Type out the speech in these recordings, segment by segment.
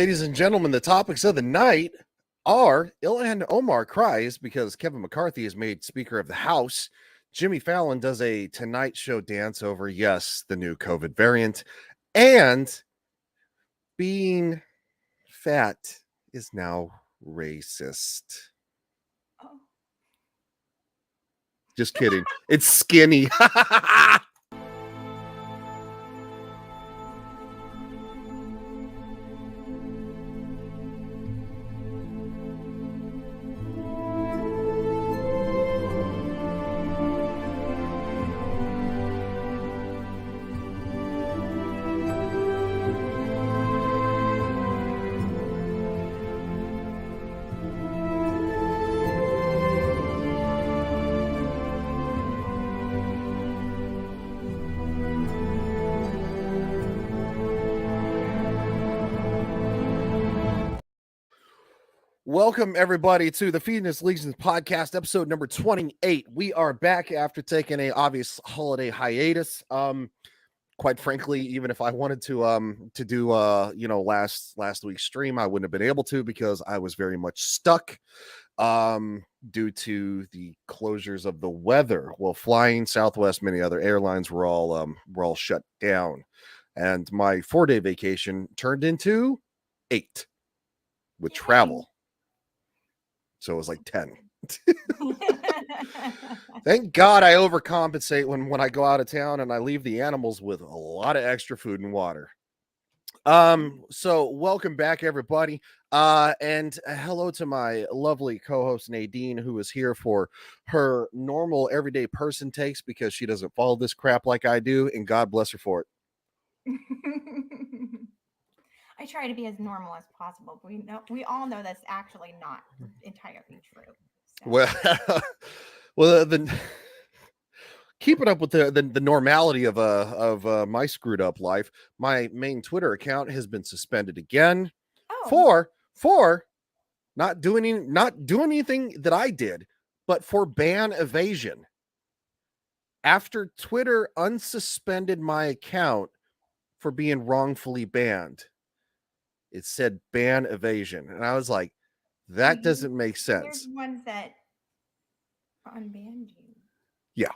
ladies and gentlemen, the topics of the night are Ilhan Omar cries because Kevin McCarthy is made Speaker of the House. Jimmy Fallon does a Tonight Show dance over, yes, the new COVID variant. And being fat is now racist. Oh. Just kidding. It's skinny. Welcome, everybody, to the Feedness Legions podcast, episode number 28. We are back after taking a obvious holiday hiatus. Quite frankly, even if I wanted to do last week's stream, I wouldn't have been able to because I was very much stuck due to the closures of the weather. Well, flying Southwest, many other airlines were all shut down, and my 4-day vacation turned into 8 with travel. So it was like 10. Thank God I overcompensate when I go out of town and I leave the animals with a lot of extra food and water. So welcome back, everybody. And hello to my lovely co-host Nadine, who is here for her normal everyday person takes because she doesn't follow this crap like I do, and God bless her for it. I try to be as normal as possible, but we all know that's actually not entirely true. So. Well, keeping up with the normality of my screwed up life, my main Twitter account has been suspended again for not doing anything that I did, but for ban evasion. After Twitter unsuspended my account for being wrongfully banned, it said ban evasion, and I was like, that doesn't make sense. There's ones that unbanned you. Yeah.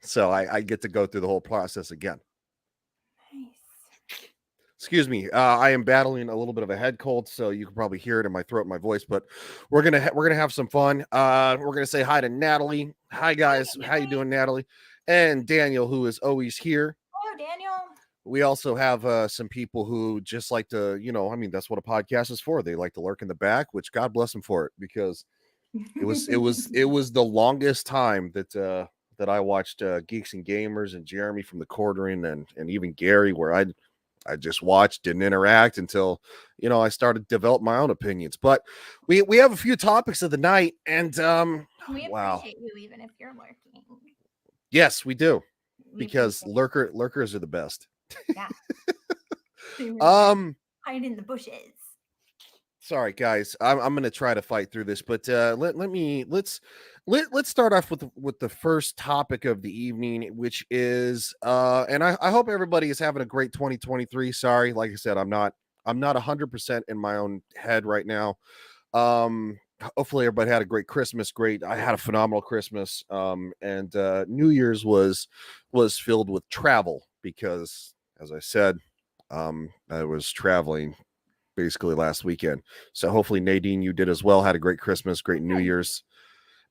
So I get to go through the whole process again. Nice. Excuse me. I am battling a little bit of a head cold, so you can probably hear it in my throat, and my voice. But we're gonna have some fun. We're gonna say hi to Natalie. Hi guys, how you doing, Natalie? And Daniel, who is always here. Hello, Daniel. We also have some people who just like to, that's what a podcast is for. They like to lurk in the back, which God bless them for it, because it was the longest time that I watched Geeks and Gamers and Jeremy from the Quartering and even Gary, where I just watched, didn't interact until, I started to develop my own opinions. But we have a few topics of the night, and we appreciate you even if you're lurking. Yes, we do, because lurkers are the best. Yeah. Hide in the bushes. Sorry, guys. I'm going to try to fight through this, but let's start off with the first topic of the evening, which is and I hope everybody is having a great 2023. Sorry, like I said, I'm not 100% in my own head right now. Hopefully everybody had a great Christmas. I had a phenomenal Christmas. And New Year's was filled with travel because, as I said, I was traveling basically last weekend. So hopefully, Nadine, you did as well. Had a great Christmas, great New Year's.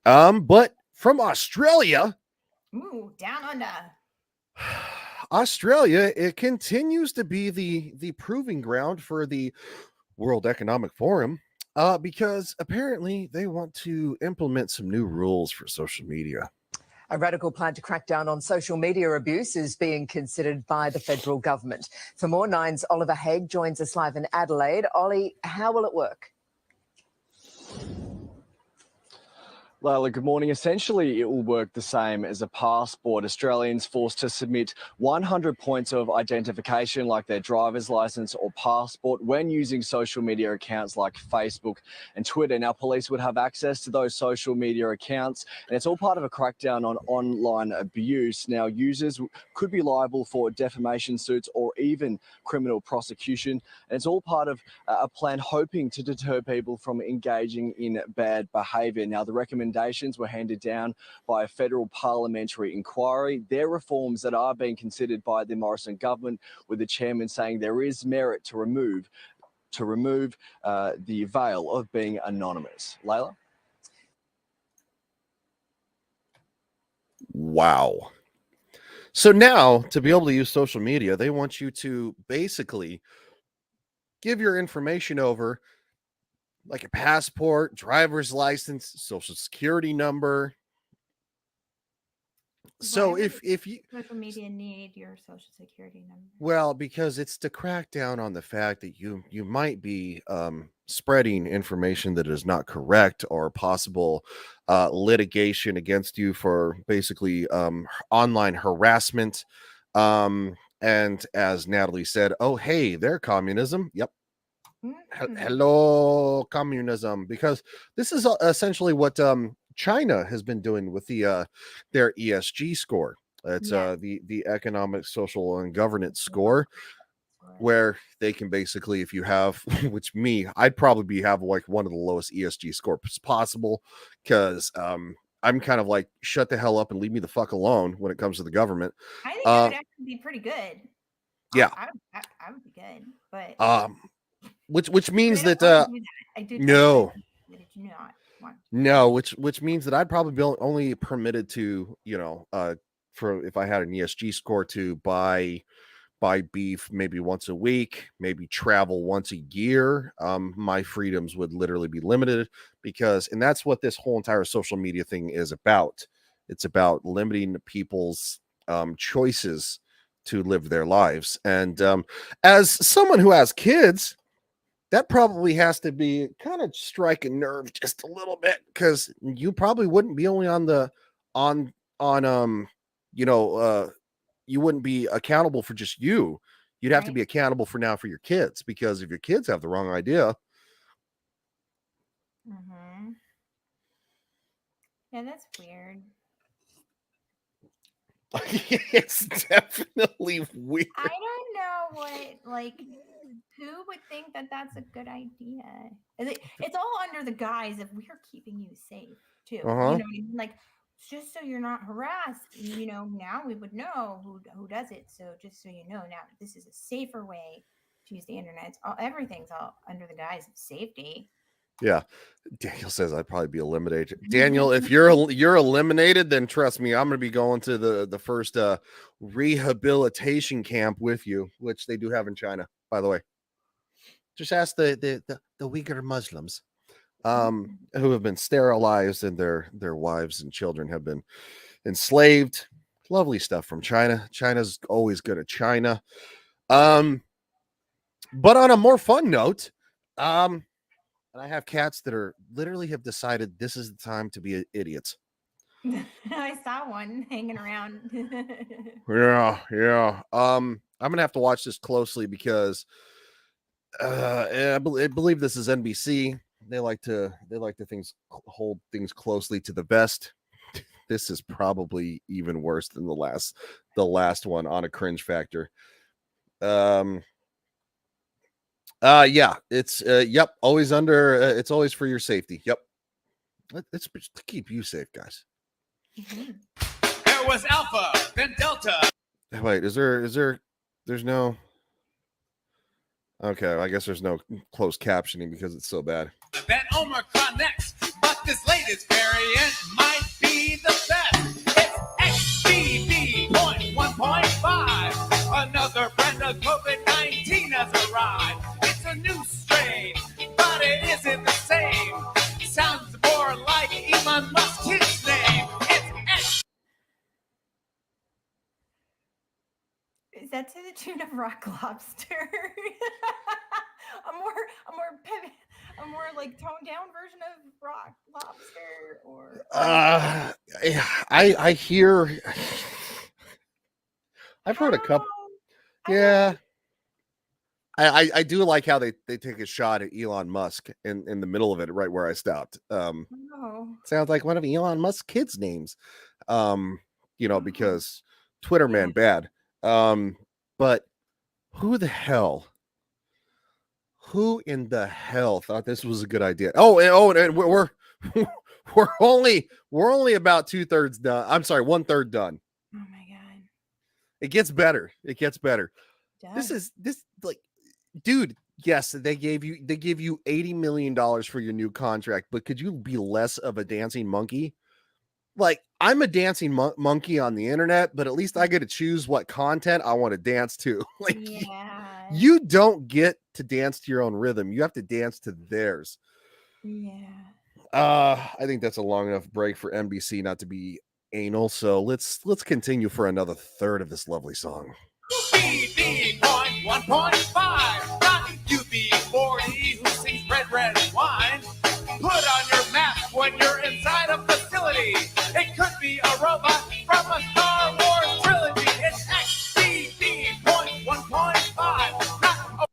But from Australia, down under. Australia, it continues to be the proving ground for the World Economic Forum, because apparently they want to implement some new rules for social media. A radical plan to crack down on social media abuse is being considered by the federal government. For more, Nine's Oliver Haig joins us live in Adelaide. Ollie, how will it work? Layla, good morning. Essentially, it will work the same as a passport. Australians forced to submit 100 points of identification, like their driver's license or passport, when using social media accounts like Facebook and Twitter. Now, police would have access to those social media accounts, and it's all part of a crackdown on online abuse. Now, users could be liable for defamation suits or even criminal prosecution, and it's all part of a plan hoping to deter people from engaging in bad behaviour. Now, the recommendations were handed down by a federal parliamentary inquiry. They're reforms that are being considered by the Morrison government, with the chairman saying there is merit to remove the veil of being anonymous. Layla? Wow. So now, to be able to use social media, they want you to basically give your information over, like a passport, driver's license, social security number. So Why would if you social media need your social security number? well, because it's to crack down on the fact that you might be spreading information that is not correct, or possible litigation against you for basically online harassment. And as Natalie said, oh hey, they're communism. Yep. Mhm. Hello, communism, because this is essentially what China has been doing with their ESG score. It's Yeah. the economic, social, and governance score, where they can basically, if you have, which I'd probably have like one of the lowest ESG scores possible, because I'm kind of like, shut the hell up and leave me the fuck alone when it comes to the government. I think I would actually be pretty good. Yeah. I would be good, but which means I don't that want to do that. I did no. I did not want. No, which means that I'd probably be only permitted to, for if I had an ESG score, to buy beef maybe once a week, maybe travel once a year. My freedoms would literally be limited, and that's what this whole entire social media thing is about. It's about limiting people's choices to live their lives. And as someone who has kids, that probably has to be kind of strike a nerve just a little bit, because you probably wouldn't be only on you know you wouldn't be accountable for just you. You'd have to Right. be accountable for your kids, because if your kids have the wrong idea. Mm-hmm. Yeah, that's weird. It's definitely weird. I don't know who would think that that's a good idea. It's all under the guise of we're keeping you safe too. You know Uh-huh. what I mean? Like, just so you're not harassed. Now we would know who does it. So just so you know, now this is a safer way to use the internet. Everything's all under the guise of safety. Yeah. Daniel says I'd probably be eliminated. Daniel, if you're eliminated, then trust me, I'm going to be going to the first rehabilitation camp with you, which they do have in China, by the way. Just ask the Uyghur Muslims who have been sterilized, and their wives and children have been enslaved. Lovely stuff from China. China's always good at China. But on a more fun note, and I have cats that are literally have decided this is the time to be idiots. I saw one hanging around. Yeah. I'm gonna have to watch this closely, because I believe this is NBC. They like to hold things closely to the vest. This is probably even worse than the last one on a cringe factor. Yeah, it's yep, always under it's always for your safety. Yep. It's to keep you safe, guys. There was Alpha, then Delta. Wait, there's no okay, I guess there's no closed captioning because it's so bad. Then Omicron next, but this latest variant might be the best. It's XBB.1.5. Another brand of COVID-19 has arrived. It's a new strain, but it isn't the same. Sounds more like Elon Musk's name. It's Is that to the tune of Rock Lobster? a more a more like toned down version of Rock Lobster? Or I hear. I've heard a couple. How? I Yeah, I do like how they take a shot at Elon Musk in the middle of it, right where I stopped. know. Sounds like one of Elon Musk's kids' names. You know, Oh. because Twitter man bad. But who in the hell thought this was a good idea? And we're we're only about 2/3 done. I'm sorry, 1/3 done. Oh my god. It gets better. It gets better. Does. This like, dude. Yes, they gave you $80 million for your new contract, but could you be less of a dancing monkey? Like, I'm a dancing monkey on the internet, but at least I get to choose what content I want to dance to. Like, Yeah. you don't get to dance to your own rhythm. You have to dance to theirs. Yeah. I think that's a long enough break for NBC not to be anal. So let's continue for another third of this lovely song. BB point 1.5, not UB40 who sings red, red wine. Put on your mask when you're inside a facility. It could be a robot from a Star Wars trilogy. It's XBB point 1.5, not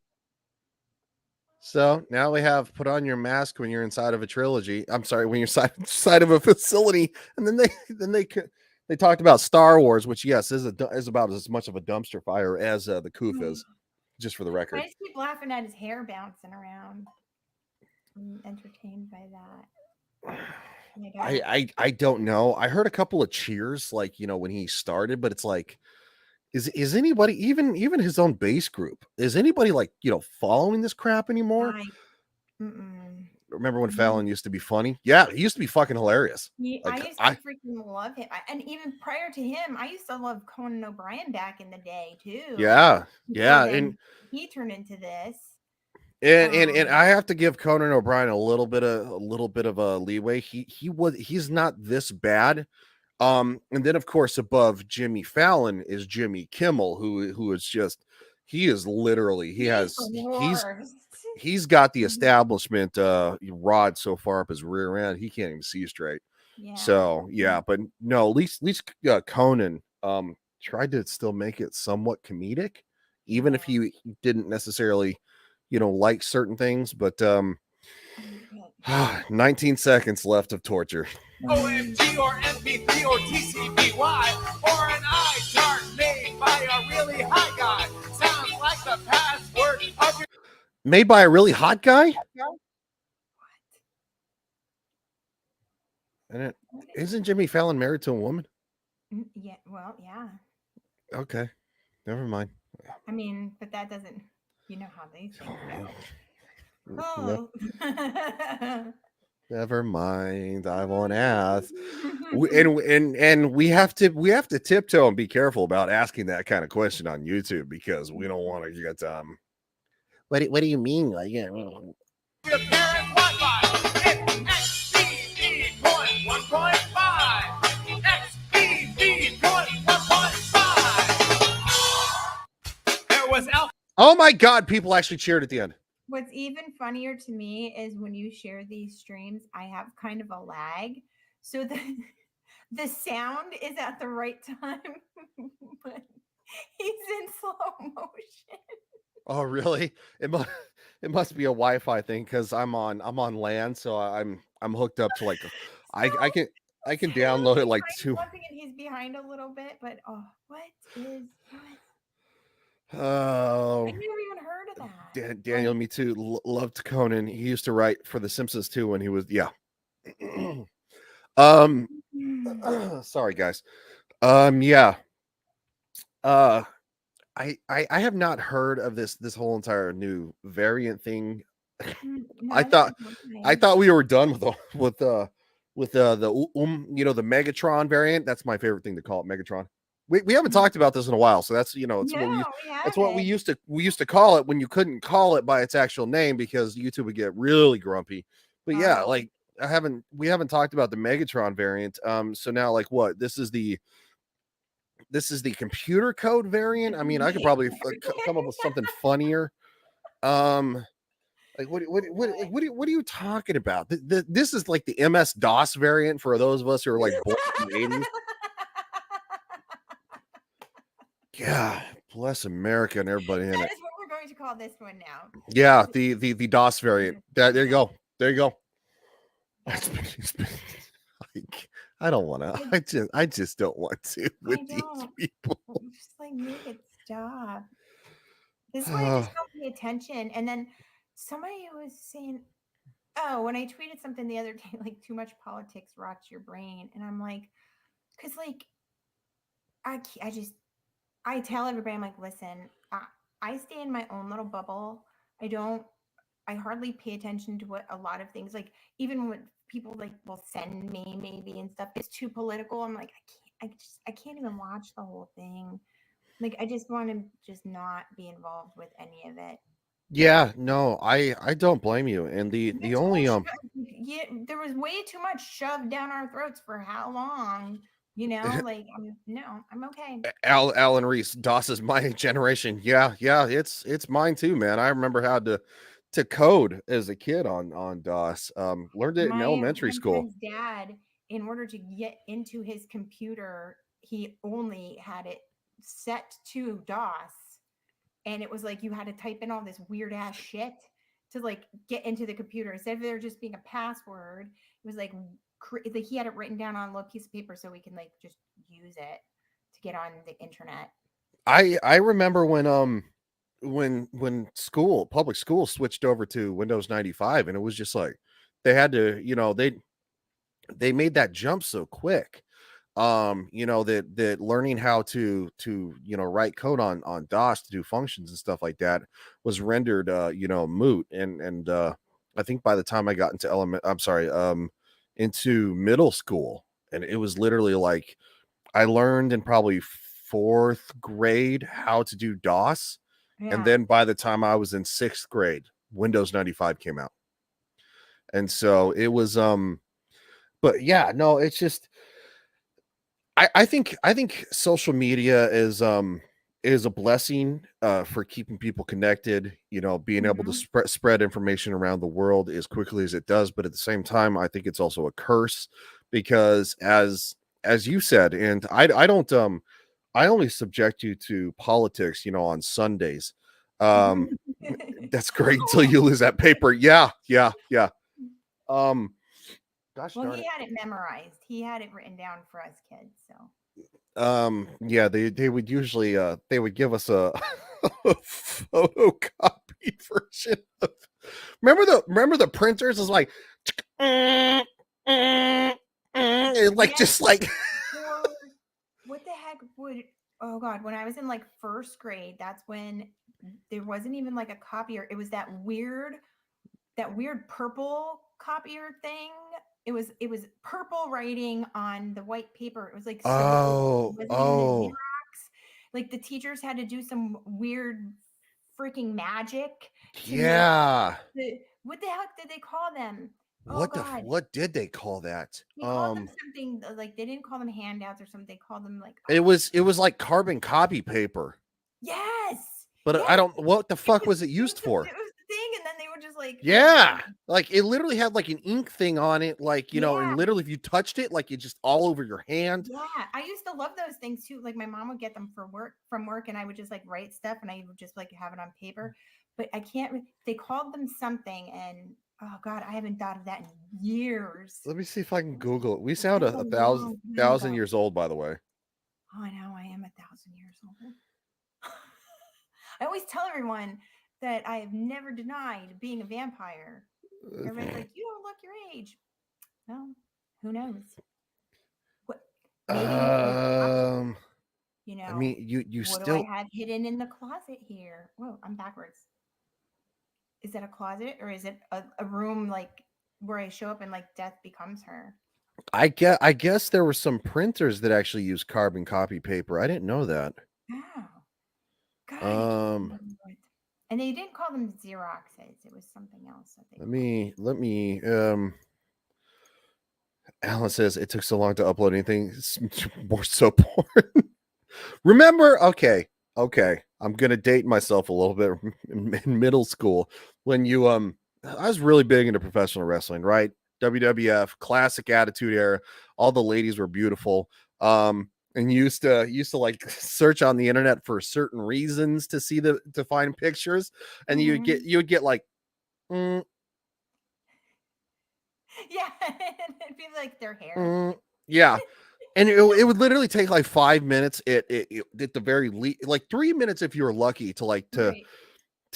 So now we have put on your mask when you're inside of a trilogy. I'm sorry, when you're inside of a facility, and then they talked about Star Wars, which yes is about as much of a dumpster fire as the Coof is. Just for the record, I just keep laughing at his hair bouncing around. I'm entertained by that. Oh my God. I don't know. I heard a couple of cheers, like, you know, when he started, but it's like, is anybody, even his own base group, is anybody, like, you know, following this crap anymore? Remember when Fallon used to be funny? Yeah, he used to be fucking hilarious. I Like, used to freaking love him. And even prior to him, I used to love Conan O'Brien back in the day too. yeah, Before then, and he turned into this. and I have to give Conan O'Brien a little bit of a leeway. He's not this bad. And then of course above Jimmy Fallon is Jimmy Kimmel, who is just, he is literally, he's got the establishment rod so far up his rear end he can't even see straight. Yeah. So yeah, but no, at least Conan tried to still make it somewhat comedic, even if he didn't necessarily, you know, like certain things. But 19 seconds left of torture. OMG or MP3 or TCBY or an iChart made by a really high guy. Sounds like the password of your Made by a really hot guy? And isn't Jimmy Fallon married to a woman? Yeah, well, yeah. Okay, never mind. I mean, but that doesn't, you know how these things go. No, Oh. never mind. I won't ask. And we have to tiptoe and be careful about asking that kind of question on YouTube, because we don't want to get What do you mean? Like, yeah. Your parents' Wi-Fi. It's XBB point 1.5. XBB point 1.5. There was Alpha. Oh my God! People actually cheered at the end. What's even funnier to me is when you share these streams, I have kind of a lag. So the sound is at the right time, but he's in slow motion. Oh really? It must be a Wi-Fi thing, because I'm on LAN, so I'm hooked up to, like, I can download it like two. And he's behind a little bit, but what? Oh, I never even heard of that. Daniel, me too. Loved Conan. He used to write for The Simpsons too when he was, yeah. Sorry guys. Yeah. I have not heard of this whole entire new variant thing. No, I thought we were done with the you know, the Megatron variant. That's my favorite thing to call it, Megatron. We haven't talked about this in a while, so that's, you know, it's what we used to call it when you couldn't call it by its actual name because YouTube would get really grumpy. But yeah, like we haven't talked about the Megatron variant. So now, like, what, this is the computer code variant. I mean, I could probably come up with something funnier. Like what are you talking about? This is like the MS DOS variant for those of us who are like born in the 80s. God bless America and everybody in That it. is what we're going to call this one now. Yeah, the DOS variant. There you go. There you go. It's been like, I don't want to. I just don't want to with these don't. people. Just like make it stop. This is why I just don't pay attention. And then somebody was saying, oh, when I tweeted something the other day, like too much politics rots your brain. And I'm like, because like, I tell everybody, I'm like, listen, I stay in my own little bubble. I hardly pay attention to what a lot of things, like even what people like will send me maybe and stuff, it's too political. I'm like, I can't even watch the whole thing. Like, I just want to just not be involved with any of it. Yeah, no, I don't blame you. And the only yeah, there was way too much shoved down our throats for how long, you know? Like, I'm okay. Alan Reese, DOS is my generation. Yeah, it's mine too, man. I remember how to code as a kid on DOS. Learned it in elementary school. My dad, in order to get into his computer, he only had it set to DOS, and it was like you had to type in all this weird ass shit to like get into the computer instead of there just being a password. It was like he had it written down on a little piece of paper so we can like just use it to get on the internet. I remember when public school switched over to Windows 95, and it was just like they had to, they made that jump so quick. That learning how to write code on DOS to do functions and stuff like that was rendered moot. And I think by the time I got into into middle school, and it was literally like I learned in probably 4th grade how to do DOS. Yeah. And then by the time I was in 6th grade, Windows 95 came out. And so it was but yeah, no, it's just I think social media is a blessing for keeping people connected, being able to spread information around the world as quickly as it does. But at the same time, I think it's also a curse because as you said, and I don't I only subject you to politics, on Sundays. That's great until you lose that paper. Yeah. Gosh well, darn he it. had it memorized. He had it written down for us kids. So Yeah, they would usually they would give us a photocopy version of remember the printers is like just like what the heck would oh god, when I was in like 1st grade, that's when there wasn't even like a copier. It was that weird purple copier thing. It was purple writing on the white paper. It was like oh Xerox. Like the teachers had to do some weird freaking magic. Yeah. What the heck did they call them? What did they call that? They called them something like they didn't call them handouts or something. They called them like it was like carbon copy paper. Yes. But yes. I don't what the fuck was it used for? It was the thing, and then they were just like yeah, like it literally had like an ink thing on it, like and literally if you touched it, like it just all over your hand. Yeah, I used to love those things too. Like my mom would get them from work, and I would just like write stuff, and I would just like have it on paper. But I can't. They called them something, and oh god, I haven't thought of that in years. Let me see if I can Google it. We sound a thousand years old, by the way. Oh, I know, I am 1,000 years old. I always tell everyone that I have never denied being a vampire. Everybody's like, you don't look your age. Well, who knows? What? Maybe I mean, you what still do I have hidden in the closet here? Whoa, I'm backwards. Is that a closet or is it a room like where I show up and like death becomes her? I guess there were some printers that actually use carbon copy paper. I didn't know that. Oh, God. And they didn't call them Xeroxes. It was something else. Let me. Alan says it took so long to upload anything. It's more so porn. Remember? Okay. I'm gonna date myself a little bit. In middle school, when you I was really big into professional wrestling, right? WWF, classic Attitude Era. All the ladies were beautiful. And used to like search on the internet for certain reasons to find pictures, and you would get like, Yeah, it'd be like their hair. yeah, and it would literally take like 5 minutes. It at the very least, like 3 minutes if you were lucky to like Right.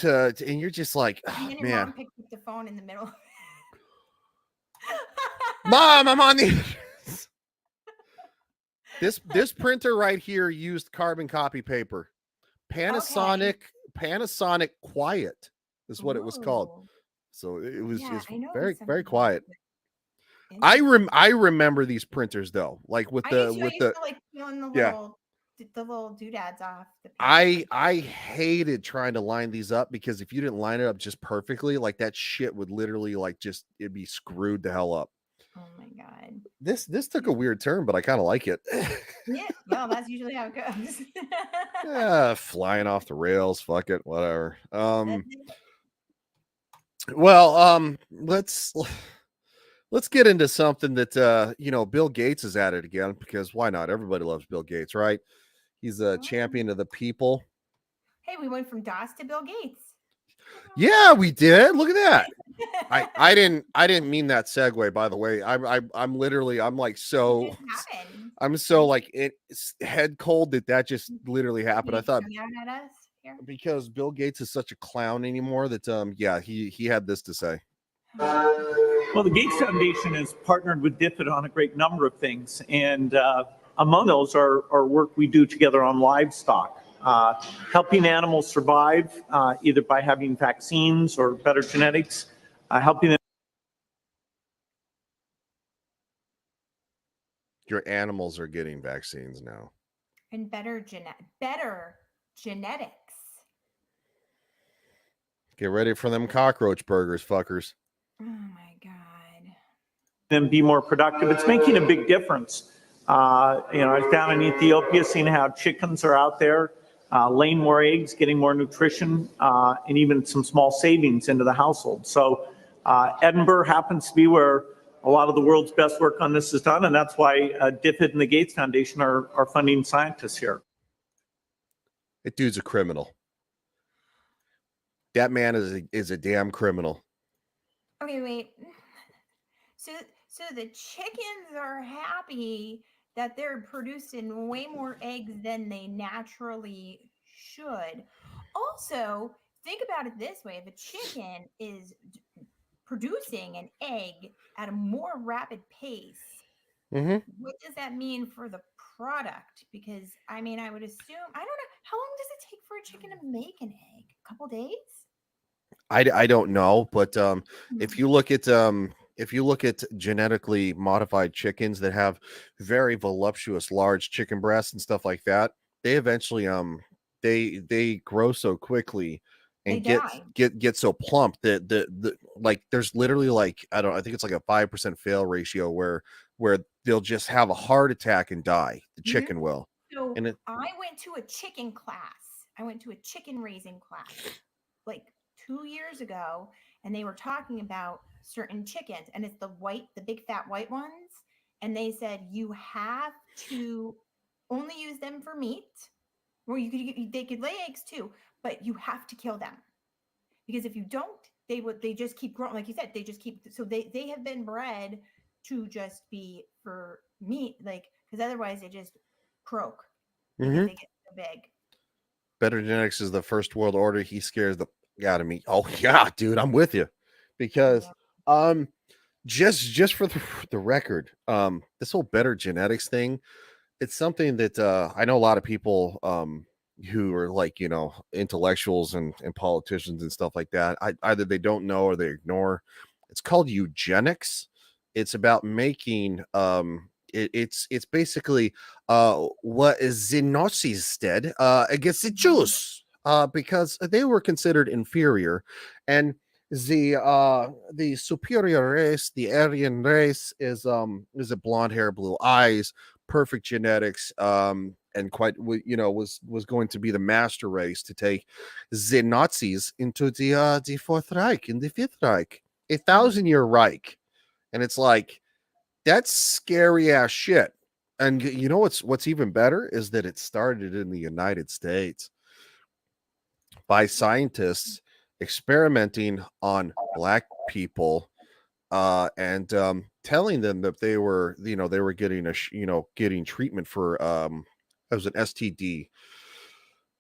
and you're just like, And oh, then your man, mom picked up the phone in the middle. Mom, I'm on the. This printer right here used carbon copy paper. Panasonic Quiet is what it was called. Whoa. So it was Yeah, just I know very, something very about quiet. it. I remember these printers though, like with I the used with to the like peeling the yeah. little doodads off the paper. I hated trying to line these up, because if you didn't line it up just perfectly, like that shit would literally like just it'd be screwed the hell up. Oh my god. This took a weird turn, but I kind of like it. Yeah, well, that's usually how it goes. Yeah, flying off the rails, fuck it, whatever. That's it. Well, let's get into something that Bill Gates is at it again, because why not? Everybody loves Bill Gates, right? He's a champion of the people. Hey, we went from DOS to Bill Gates. Yeah, we did. Look at that. I didn't mean that segue, by the way. I'm like so It just happened. I'm so like it's head cold that just literally happened. I Did he thought come out at us here? because Bill Gates is such a clown anymore that he had this to say. Well, the Gates Foundation has partnered with DFID on a great number of things, and among those are work we do together on livestock, helping animals survive either by having vaccines or better genetics, helping them. Your animals are getting vaccines now. And better genetics. Get ready for them cockroach burgers, fuckers. Oh my god. Them be more productive. It's making a big difference. I was down in Ethiopia seeing how chickens are out there laying more eggs, getting more nutrition, and even some small savings into the household. So Edinburgh happens to be where a lot of the world's best work on this is done, and that's why DFID and the Gates Foundation are funding scientists here. That dude's a criminal. That man is a damn criminal. Okay, wait. So the chickens are happy that they're producing way more eggs than they naturally should. Also, think about it this way: if a chicken is producing an egg at a more rapid pace, what does that mean for the product? Because I mean, I would assume, I don't know, how long does it take for a chicken to make an egg? A couple days? I don't know, but if you look at genetically modified chickens that have very voluptuous large chicken breasts and stuff like that, they eventually they grow so quickly and get so plump that the like there's literally like I think it's like a 5% fail ratio where they'll just have a heart attack and die. The chicken will. So And I went to a chicken class. I went to a chicken raising class like 2 years ago, and they were talking about certain chickens, and it's the big fat white ones. And they said you have to only use them for meat, or they could lay eggs too, but you have to kill them, because if you don't, they just keep growing. Like you said, they just keep. So they have been bred to just be for meat, like, because otherwise they just croak. Because they get so big. Better genetics is the first world order. He scares the out of me. Oh yeah, dude, I'm with you. Because just for the record, this whole better genetics thing, it's something that I know a lot of people who are like, intellectuals and politicians and stuff like that. Either they don't know or they ignore. It's called eugenics. It's about making it's basically what the Nazis did against the Jews because they were considered inferior, and the superior race, the Aryan race, is a blonde hair, blue eyes, perfect genetics, and was going to be the master race to take the Nazis into the Fourth Reich and the Fifth Reich, 1,000-year Reich. And it's like, that's scary ass shit. And you know what's even better is that it started in the United States by scientists experimenting on black people, and telling them that they were getting getting treatment for it was an STD.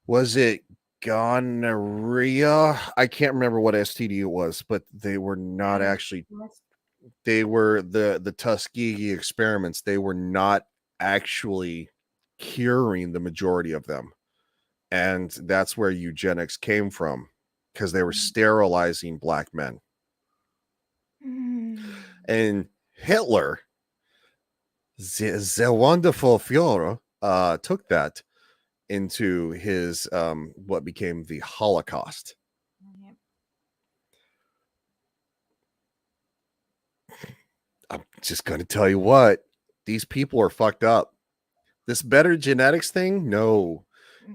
Was it gonorrhea? I can't remember what STD it was, but they were not actually. They were the Tuskegee experiments. They were not actually curing the majority of them, and that's where eugenics came from, because they were sterilizing black men. And Hitler, the wonderful Führer, took that into his what became the Holocaust. Yep. I'm just going to tell you what, these people are fucked up. This better genetics thing, no,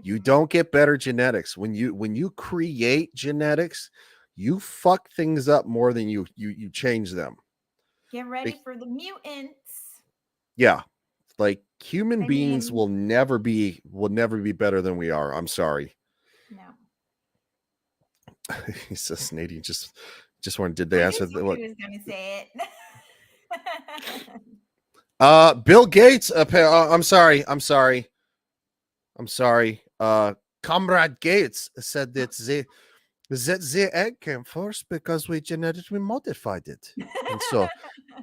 you don't get better genetics. When you create genetics, you fuck things up more than you change them. Get ready for the mutants. Yeah, like human I beings mean- will never be better than we are. I'm sorry. No. He says Nadine just wanted. Did they I answer knew the what? somebody was gonna say it. Bill Gates. I'm sorry. Comrade Gates said that the egg came first because we genetically modified it, and so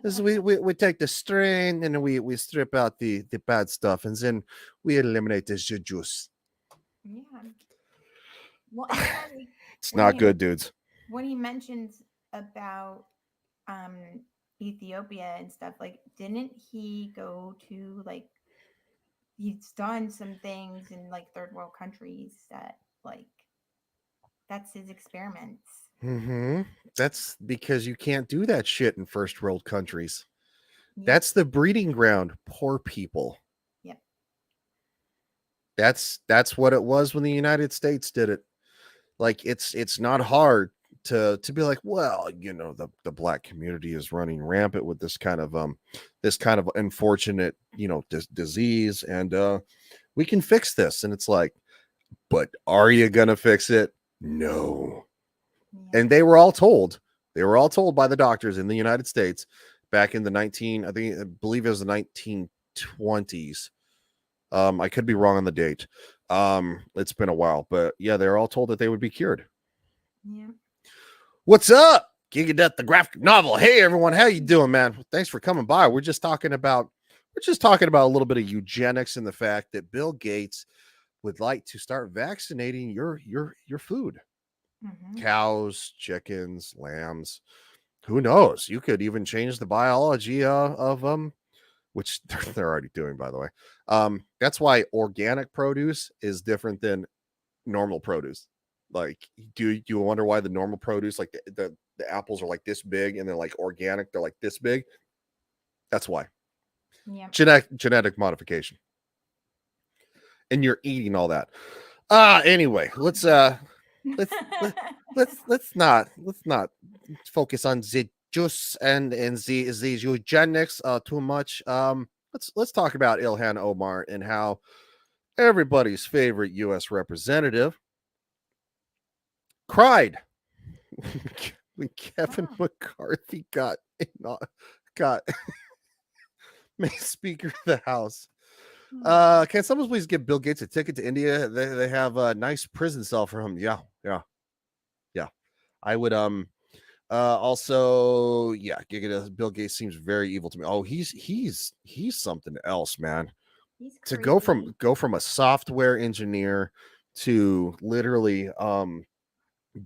we take the strain and we strip out the bad stuff, and then we eliminate the juice. Yeah. Well, and then, like, It's when not he- good, dudes. When he mentions about Ethiopia and stuff, like, didn't he go to, like, he's done some things in like third world countries that, like, that's his experiments. Mm-hmm. That's because you can't do that shit in first world countries. Yep. That's the breeding ground. Poor people. Yep. That's what it was when the United States did it. Like, it's not hard to be like, well, the black community is running rampant with this kind of unfortunate, disease, and we can fix this. And it's like, but are you gonna fix it? No. Yeah. And they were all told by the doctors in the United States back in the I believe it was the 1920s. I could be wrong on the date. It's been a while, but yeah, they're all told that they would be cured. Yeah. What's up? Giga Death, the graphic novel. Hey everyone, how you doing, man? Thanks for coming by. We're just talking about a little bit of eugenics and the fact that Bill Gates would like to start vaccinating your food. Mhm. Cows, chickens, lambs. Who knows? You could even change the biology of which they're already doing, by the way. That's why organic produce is different than normal produce. Like, do you wonder why the normal produce, like the apples are like this big, and they're like organic, they're like this big? That's why. Yeah. Genetic modification. And you're eating all that. Anyway, let's not focus on the juice and the eugenics too much. Let's talk about Ilhan Omar and how everybody's favorite U.S. representative cried when Kevin McCarthy got made Speaker of the House. Can someone please give Bill Gates a ticket to India? They have a nice prison cell for him. Yeah. I would also, yeah, Bill Gates seems very evil to me. Oh, he's something else, man. He's To crazy. go from a software engineer to literally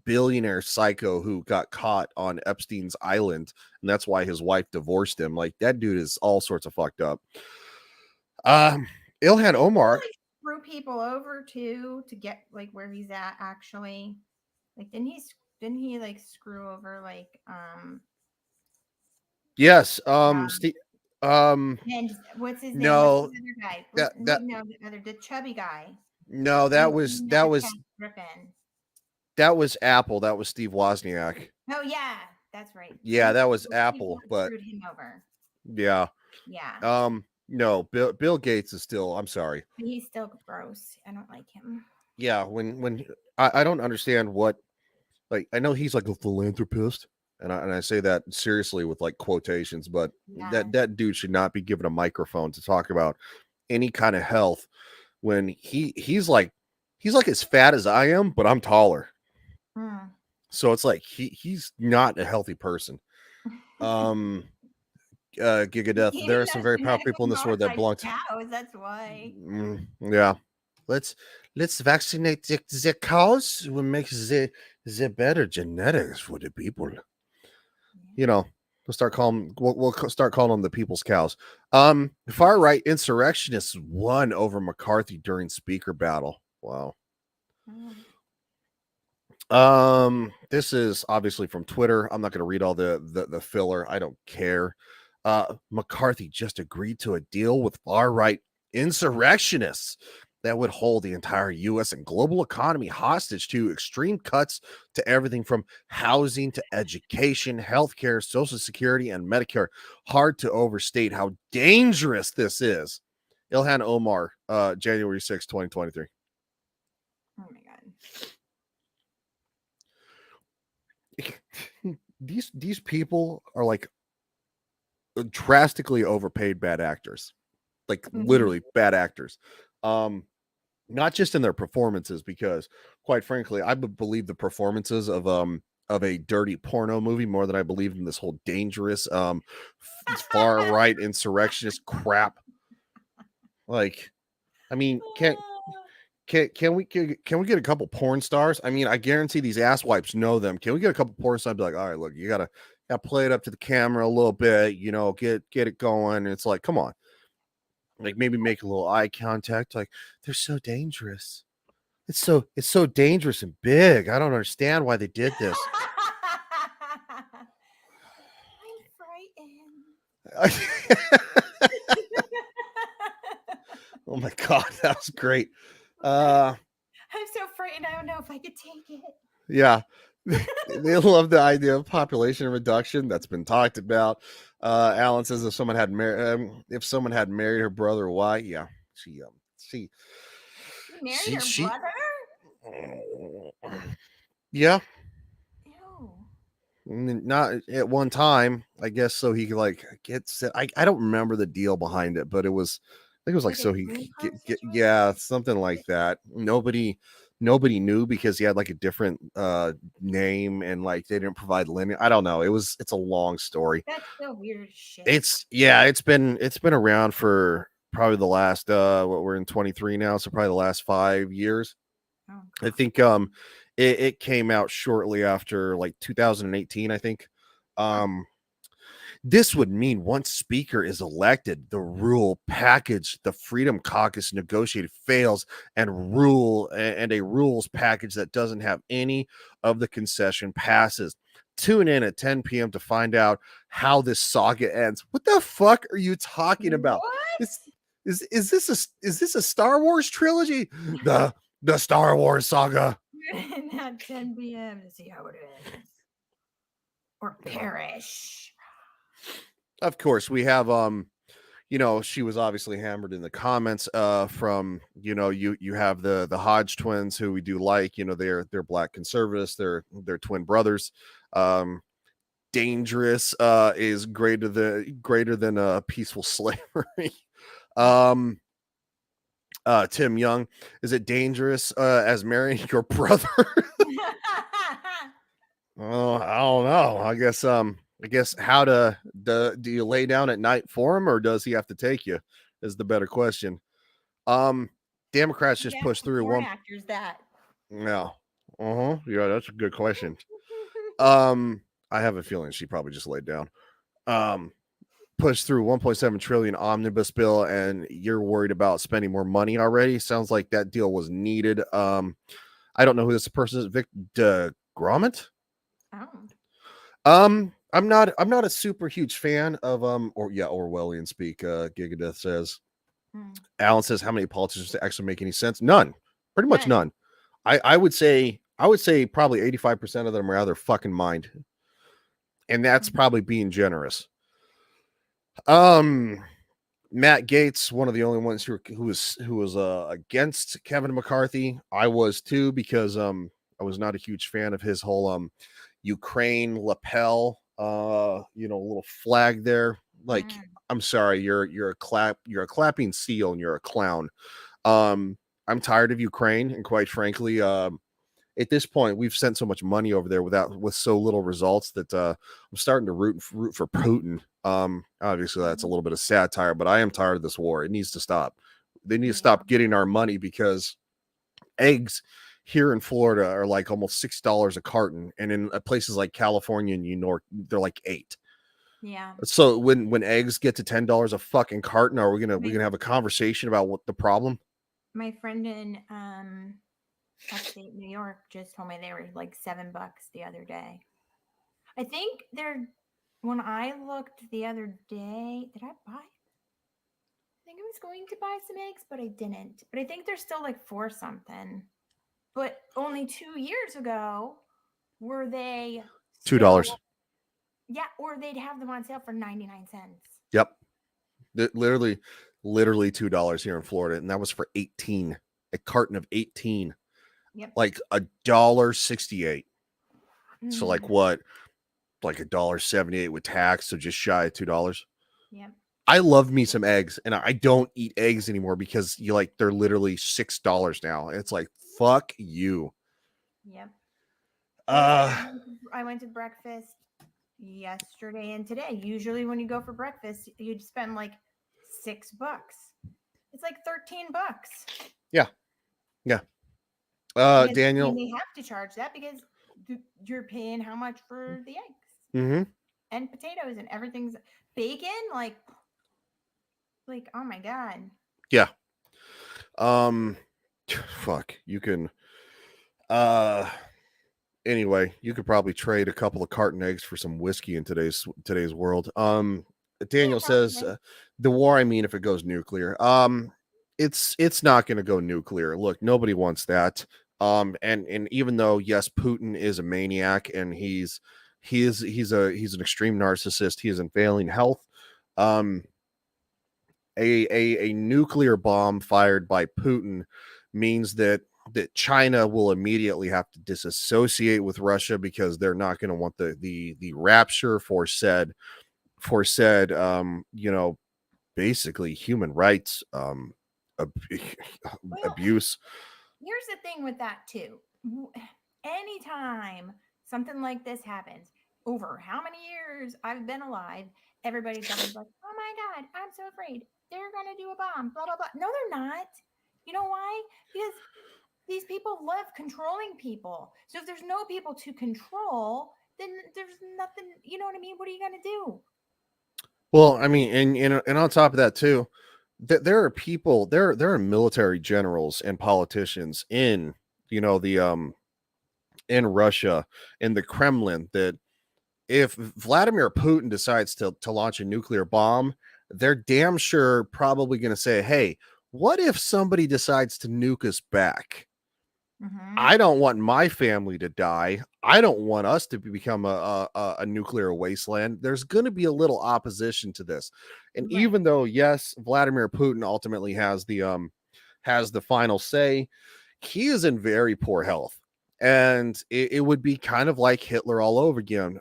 billionaire psycho who got caught on Epstein's island, and that's why his wife divorced him. Like, that dude is all sorts of fucked up. Ilhan Omar, Like, screw people over too to get like where he's at actually. Like, didn't he like screw over like yes, Yeah. And what's his name? No, What's the other guy? that No, the chubby guy. no, He met with Ken Griffin. that was Apple. That was Steve Wozniak. Oh yeah, that's right. Yeah, that was People Apple, but screwed him over. yeah. Yeah, No, Bill Gates is still, I'm sorry. but he's still gross. I don't like him. Yeah, when I don't understand what, like, I know he's like a philanthropist, and I say that seriously with like quotations, but Yeah. that dude should not be given a microphone to talk about any kind of health when he's like as fat as I am, but I'm taller. Mm. So it's like he's not a healthy person. Gigadeath, He there are some has very powerful genetically people in this world that modified belong to. cows. That's why. Yeah. Let's vaccinate the cows. Will make the better genetics for the people. You know, we'll start calling them the people's cows. Far right insurrectionists won over McCarthy during speaker battle. Wow. This is obviously from Twitter. I'm not going to read all the filler. I don't care. McCarthy just agreed to a deal with far right insurrectionists that would hold the entire U.S. and global economy hostage to extreme cuts to everything from housing to education, healthcare, Social Security, and Medicare. Hard to overstate how dangerous this is. Ilhan Omar, January 6, 2023. Oh my god. These people are like drastically overpaid bad actors, like literally bad actors. Not just in their performances, because quite frankly, I believe the performances of a dirty porno movie more than I believe in this whole dangerous far right insurrectionist crap. Like, I mean, can we get a couple porn stars? I mean, I guarantee these ass wipes know them. Can we get a couple porn stars? Be like, all right, look, you gotta play it up to the camera a little bit, you know, get it going. And it's like, come on, like maybe make a little eye contact. Like, they're so dangerous. It's so dangerous and big. I don't understand why they did this. I'm frightened. Oh my god, that was great. I'm so frightened. I don't know if I could take it. Yeah. They love the idea of population reduction that's been talked about. Alan says if someone had married her brother, why? Yeah, she married her brother. Yeah, Ew. not at one time, I guess, so he could like get. I don't remember the deal behind it, but it was, I think it was like so he could get yeah, something like that. Nobody knew because he had like a different name, and like they didn't provide lineage. I don't know. It's a long story. That's so weird shit. It's been around for probably the last what, we're in 23 now, so probably the last 5 years. Oh, I think it came out shortly after like 2018, I think. This would mean once speaker is elected, the rule package the Freedom Caucus negotiated fails, and a rules package that doesn't have any of the concession passes. Tune in at 10 p.m. to find out how this saga ends. What the fuck are you talking about? What? Is this a Star Wars trilogy? The Star Wars saga. Now 10 p.m. to see how it ends. Or perish. Of course, we have she was obviously hammered in the comments from you have the Hodge twins, who we do like, they're Black conservatives, they're twin brothers. Dangerous is greater than peaceful slavery. Tim Young, is it dangerous as marrying your brother? Oh, I don't know. I guess do you lay down at night for him, or does he have to take you, is the better question. Democrats just pushed through one actors that. Yeah. Yeah, that's a good question. I have a feeling she probably just laid down. Pushed through 1.7 trillion omnibus bill, and you're worried about spending more money already. Sounds like that deal was needed. I don't know who this person is. Vic DeGromit. Oh. I'm not a super huge fan of Orwellian speak. Gigadeath says. Mm. Alan says, how many politicians actually make any sense? None. Pretty much None. none. I would say probably 85% of them are out of their fucking mind. And that's probably being generous. Matt Gaetz, one of the only ones who was against Kevin McCarthy. I was too, because I was not a huge fan of his whole Ukraine lapel little flag there. Like, I'm sorry, you're a clapping seal and you're a clown. I'm tired of Ukraine, and quite frankly, at this point, we've sent so much money over there with so little results that I'm starting to root for Putin. Obviously, that's a little bit of satire, but I am tired of this war. It needs to stop. They need to stop getting our money, because eggs here in Florida are like almost $6 a carton, and in places like California and New York, they're like $8. Yeah. So when eggs get to $10 a fucking carton, are we gonna have a conversation about what the problem? My friend in upstate New York just told me they were like $7 the other day. I think when I looked the other day, did I buy? I think I was going to buy some eggs, but I didn't. But I think they're still like $4 something. But only 2 years ago, were they $2. Yeah, or they'd have them on sale for 99 cents. Yep. Literally $2 here in Florida, and that was for 18. A carton of 18. Yep. Like $1.68. So like Mhm. what? Like $1.78 with tax, so just shy of $2. Yep. I love me some eggs, and I don't eat eggs anymore because they're literally $6 now. It's like, fuck you. Yep. Uh I went to breakfast yesterday and today. Usually when you go for breakfast, you'd spend like $6. It's like $13. Yeah. And Daniel. they have to charge that because you're paying how much for the eggs Mm-hmm. and potatoes and everything's bacon, like oh my god. Yeah. Fuck. You can anyway, you could probably trade a couple of carton eggs for some whiskey in today's world. Daniel says the war, I mean, if it goes nuclear, it's not going to go nuclear. Look, nobody wants that. And even though, yes, Putin is a maniac, and he's an extreme narcissist, he is in failing health. A nuclear bomb fired by Putin means that China will immediately have to disassociate with Russia, because they're not going to want the rapture for said basically human rights abuse. Here's the thing with that too. Anytime something like this happens, over how many years I've been alive, everybody's always like, oh my god, I'm so afraid they're gonna do a bomb, blah blah blah. No, they're not. You know why? Because these people love controlling people. So if there's no people to control, then there's nothing, you know what I mean? What are you gonna do? Well, I mean, and on top of that too, there are people, there are military generals and politicians in the in Russia, in the Kremlin, that if Vladimir Putin decides to launch a nuclear bomb, they're damn sure probably going to say, hey, what if somebody decides to nuke us back? I don't want my family to die. I don't want us to become a nuclear wasteland. There's going to be a little opposition to this. And Right. even though, yes, Vladimir Putin ultimately has the final say, he is in very poor health. And it would be kind of like Hitler all over again.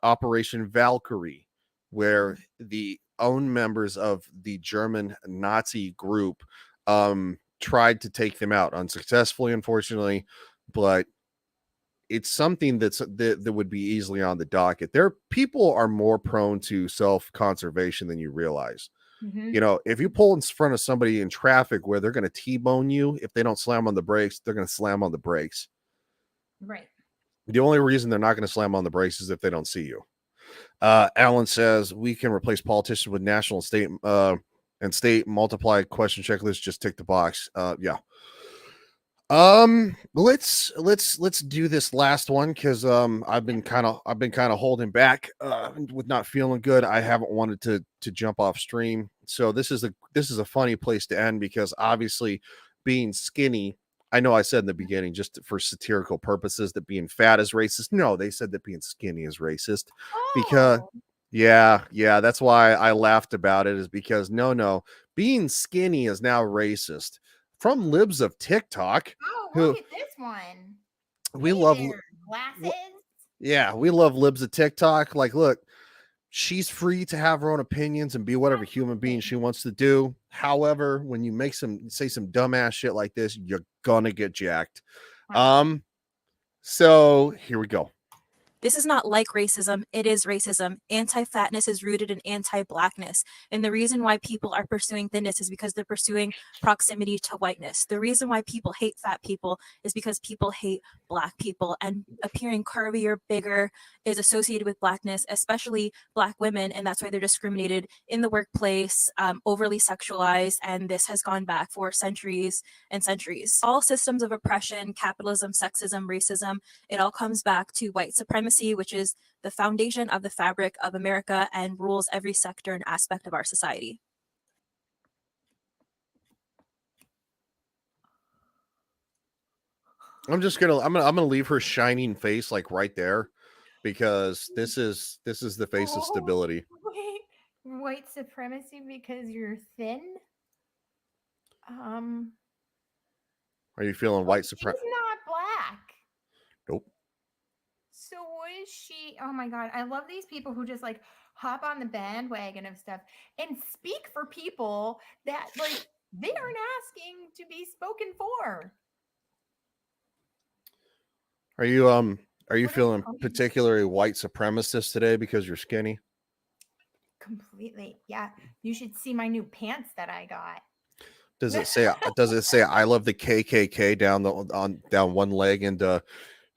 Operation Valkyrie, where the own members of the German Nazi group tried to take them out unsuccessfully, unfortunately, but it's something that would be easily on the docket. People are more prone to self-conservation than you realize. If you pull in front of somebody in traffic where they're going to T-bone you, if they don't slam on the brakes, they're going to slam on the brakes. Right. The only reason they're not going to slam on the brakes is if they don't see you. Alan says we can replace politicians with national and state multiply question checklist. Just tick the box. Yeah. Let's do this last one because I've been kind of holding back with not feeling good. I haven't wanted to jump off stream. So this is a funny place to end because obviously being skinny, I know I said in the beginning just for satirical purposes that being fat is racist. No, they said that being skinny is racist because Oh, yeah, that's why I laughed about it, is because no, being skinny is now racist. From libs of TikTok, oh, who look at this one. we Hey love there, glasses. yeah, we love libs of TikTok. Like, look, she's free to have her own opinions and be whatever human being she wants to do. However, when you say some dumbass shit like this, you're gonna get jacked. Wow. So here we go. This is not like racism, it is racism. Anti-fatness is rooted in anti-blackness. And the reason why people are pursuing thinness is because they're pursuing proximity to whiteness. The reason why people hate fat people is because people hate black people. And appearing curvy or bigger is associated with blackness, especially black women. And that's why they're discriminated in the workplace, overly sexualized. And this has gone back for centuries and centuries. All systems of oppression, capitalism, sexism, racism, it all comes back to white supremacy, which is the foundation of the fabric of America and rules every sector and aspect of our society. I'm gonna leave her shining face like right there because this is the face of Oh, stability. wait, white supremacy because you're thin? Um, Are you feeling white she's supremacy? not black. Nope. So what is she? Oh my god, I love these people who just like hop on the bandwagon of stuff and speak for people that like they aren't asking to be spoken for. Are you What is feeling going- particularly white supremacist today because you're skinny? Completely. Yeah. You should see my new pants that I got. Does it say I love the KKK down down one leg and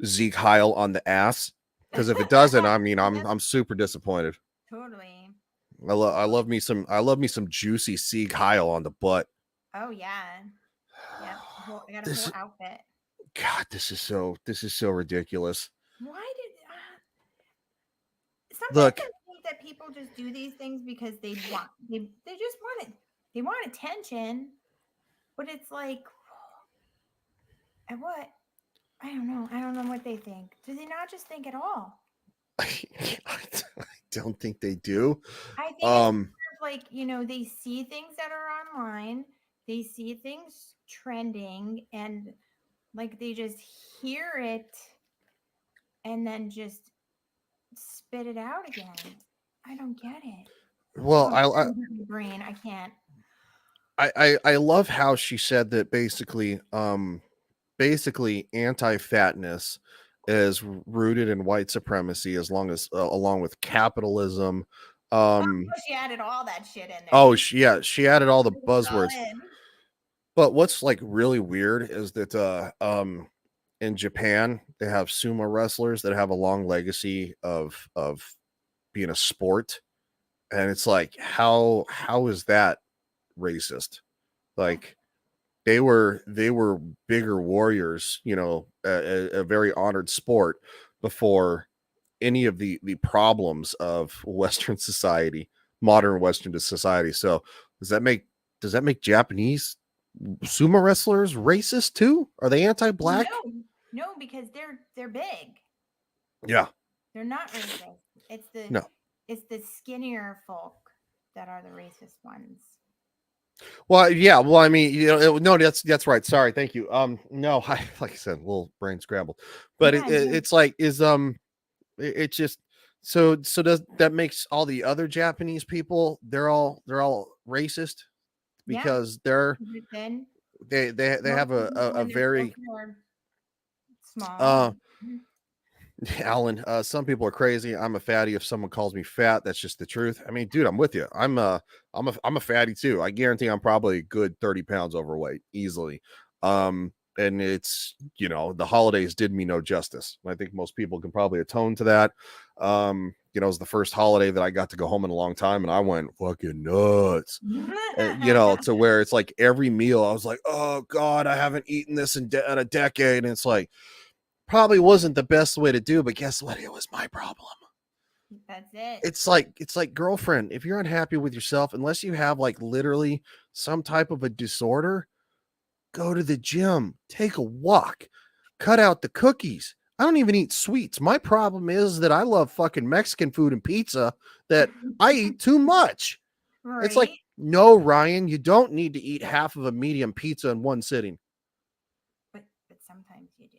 Zeke Heil on the ass? Because if it doesn't, I mean I'm super disappointed. Totally. I love me some juicy Sieg Heil on the butt. Oh yeah. Yeah. I got a This- whole outfit. God, this is so ridiculous. Why did sometimes Look. I think that people just do these things because they just want it. They want attention, but it's like, and what? I don't know. I don't know what they think. Do they not just think at all? I don't think they do. I think it's like, they see things that are online, they see things trending, and like they just hear it and then just spit it out again. I don't get it. Well, My brain, I can't. I love how she said that basically anti-fatness is rooted in white supremacy along with capitalism. She added all that shit in there. Oh, she added all the Put it all buzzwords. in. But what's like really weird is that in Japan they have sumo wrestlers that have a long legacy of being a sport, and it's like how is that racist? Like they were bigger warriors, a very honored sport before any of the problems of Western society, modern Western society. So does that make Japanese sumo wrestlers racist too? Are they anti-black? No, because they're big. Yeah. They're not racist. No. It's the skinnier folk that are the racist ones. Well, yeah. Well, I mean, no, that's right. Sorry, thank you. No, like I said, a little brain scrambled, but Yeah, it's like it just so does that makes all the other Japanese people they're all racist Yeah. because Then they have a very small. Alan, some people are crazy. I'm a fatty. If someone calls me fat, that's just the truth. I mean, dude, I'm with you. I'm a fatty too. I guarantee I'm probably a good 30 pounds overweight easily. And it's, the holidays did me no justice. I think most people can probably atone to that. it was the first holiday that I got to go home in a long time, and I went fucking nuts. To where it's like every meal I was like, oh God, I haven't eaten this in a decade. And it's like, probably wasn't the best way to do, but guess what? It was my problem. That's it. It's like, girlfriend, if you're unhappy with yourself, unless you have like literally some type of a disorder, go to the gym, take a walk, cut out the cookies. I don't even eat sweets. My problem is that I love fucking Mexican food and pizza that I eat too much. Right? It's like, no, Ryan, you don't need to eat half of a medium pizza in one sitting. but sometimes you do.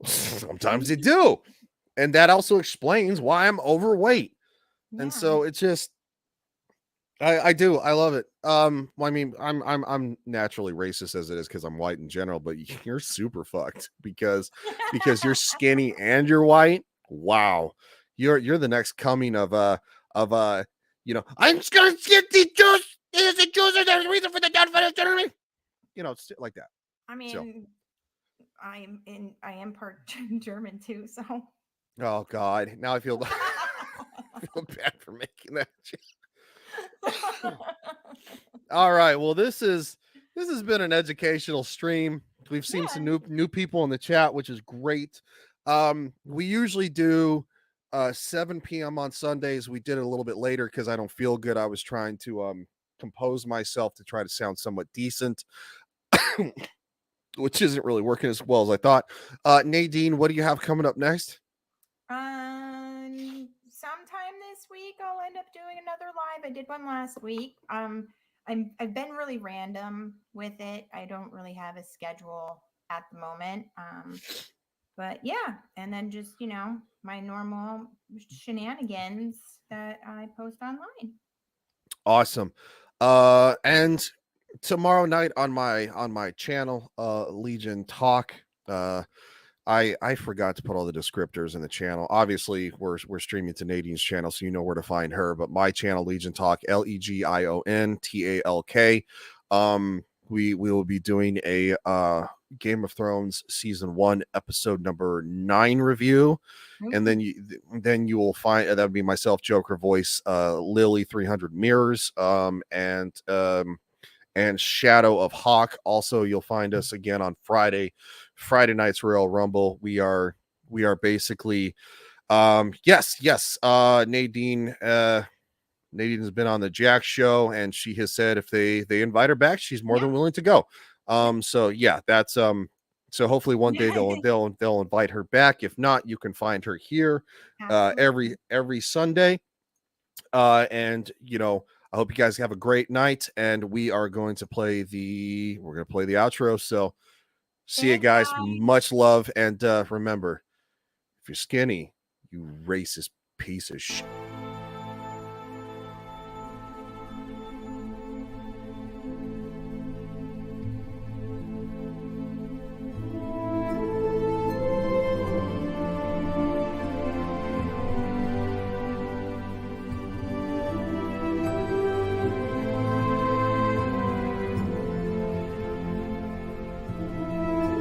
Sometimes you do. And that also explains why I'm overweight. Yeah. And so it's just, I do. I love it. Well, I mean, I'm naturally racist as it is because I'm white in general, but you're super fucked because you're skinny and you're white. Wow. You're the next coming of I'm just gonna get the juice. Is the juice is the reason for the downfall? Like that. I mean, I am part German too, so. Oh God. Now I feel I feel bad for making that joke. All right. Well, this has been an educational stream. We've seen some new people in the chat, which is great. We usually do 7 p.m. on Sundays. We did it a little bit later because I don't feel good. I was trying to compose myself to try to sound somewhat decent, which isn't really working as well as I thought. Nadine, what do you have coming up next? Sometime this week I'll end up doing another live. I did one last week. I've been really random with it. I don't really have a schedule at the moment. But yeah, and then just, my normal shenanigans that I post online. Awesome. And tomorrow night on my channel, Legion Talk, I forgot to put all the descriptors in the channel. Obviously, we're streaming to Nadine's channel, so you know where to find her. But my channel, Legion Talk, LEGIONTALK. We will be doing a Game of Thrones season 1, episode number 9 review, and then you will find that would be myself, Joker voice, Lily 300 Mirrors, and Shadow of Hawk. Also, you'll find us again on Friday night's Royal Rumble. We are basically Nadine has been on the Jack show, and she has said if they invite her back, she's more than willing to go. So yeah, that's so hopefully one day they'll invite her back. If not, you can find her here every Sunday. And I hope you guys have a great night, and we are going to play the outro. So see you guys. Much love, and remember, if you're skinny, you racist piece of shit.